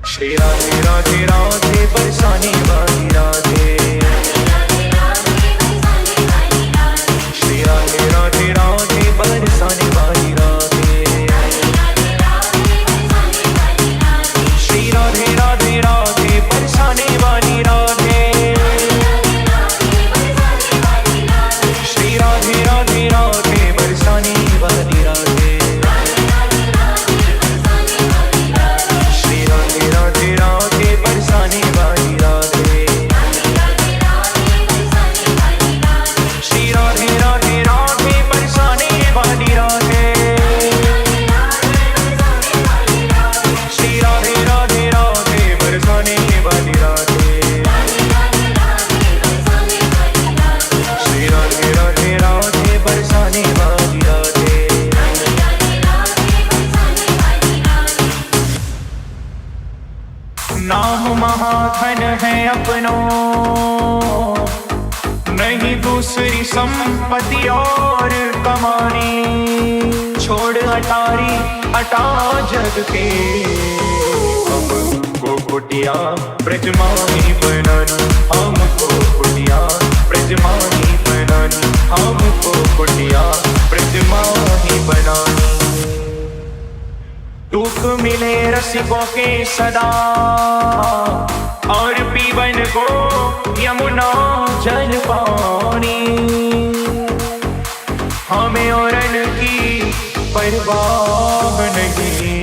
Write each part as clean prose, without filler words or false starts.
श्री राधे राधे राधे बरसाने वाली राधे। श्री राधे राधे राधे बरसाने वाली राधे। श्री राधे राधे राधे बरसाने वाली राधे। श्री राधे राधे राधे बरसाने वाली राधे। श्री राधे राधे राधे बरसाने वाली राधे। श्री राधे राधे राधे बरसाने वाली राधे। श्री राधे राधे राधे बरसाने वाली राधे। श्री राधे राधे राधे बरसाने वाली राधे। नाम महाधन है अपनो, नहीं दूसरी संपत्ति और कमानी। छोड़ अटारी अटा जग के, हमको कुटिया ब्रजमानी बनानी। हमको कुटिया ब्रजमानी बनानी। हमको कुटिया ब्रजमानी बनानी। दुख मिले रसिकों के सदा, और पीवन को यमुना जल पानी। हमें औरन की परवाह नहीं,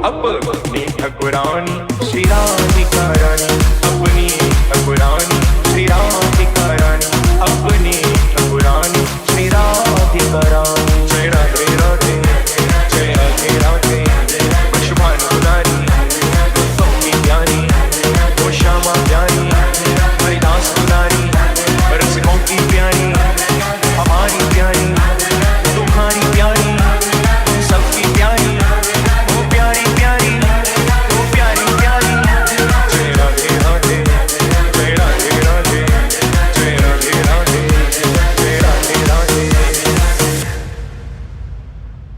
अपनी ठकुरानी श्री राधिका रानी। अपनी ठकुरानी श्री राधिका रानी। अपनी ठकुरानी श्री राधिका रानी। जय राधे राधे जय राधे राधे। वृषभान दुलारी भक्तों की प्यारी, वो श्यामा प्यारी हरिदास दुलारी। रसिकों की प्यारी हमारी प्यारी, तुम्हारी प्यारी सबकी प्यारी। वो प्यारी प्यारी वो प्यारी प्यारी। जय राधे राधे जय राधे राधे जय राधे राधे जय राधे राधे।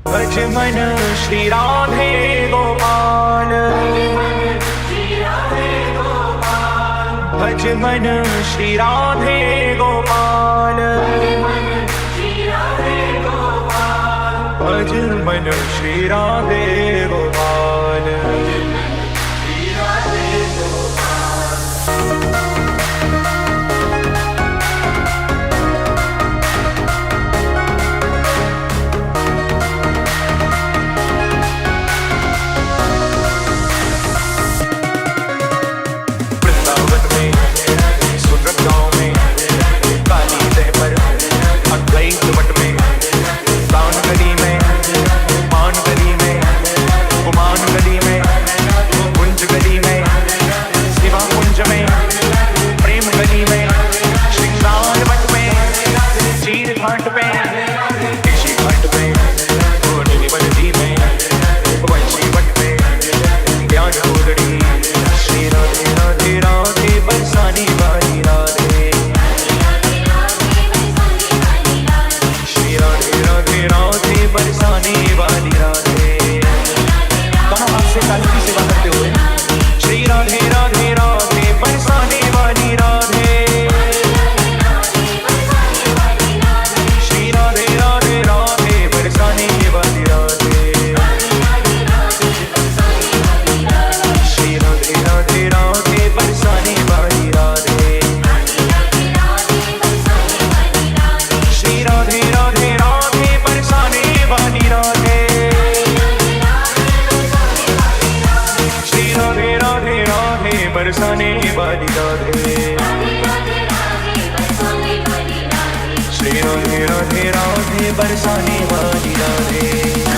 भज मन श्री राधे गोपाल। भज मन श्री राधे गोपाल। भज मन श्री राधे गोपाल। वृंदावन में सुंदर गांव में, काली तह पर अद्वैत वट में, दान गली में मान गली में, गुमान गली में कुंज गली में, शिवा कुंज में प्रेम गली में, श्रृंगार वट में चीर घाट पे, ऋषि घाट पे नीलिमती में, वंशी वट पे ज्ञान गोदड़ी। श्री राधे राधे राधे बरसाने वाली राधे। श्री राधे राधे राधे बरसाने वाली राधे। दोनों हाथ से ताली की सेवा करते हुए श्री राधे राधे राधे बरसाने वाली राधे। श्री राधे राधे राधे बरसाने वाली राधे। श्री राधे राधे राधे बरसाने वाली राधे। श्री राधे राधे राधे बरसाने वाली राधे। श्री राधे राधे राधे बरसाने वाली राधे। श्री राधे राधे राधे बरसाने वाली राधे।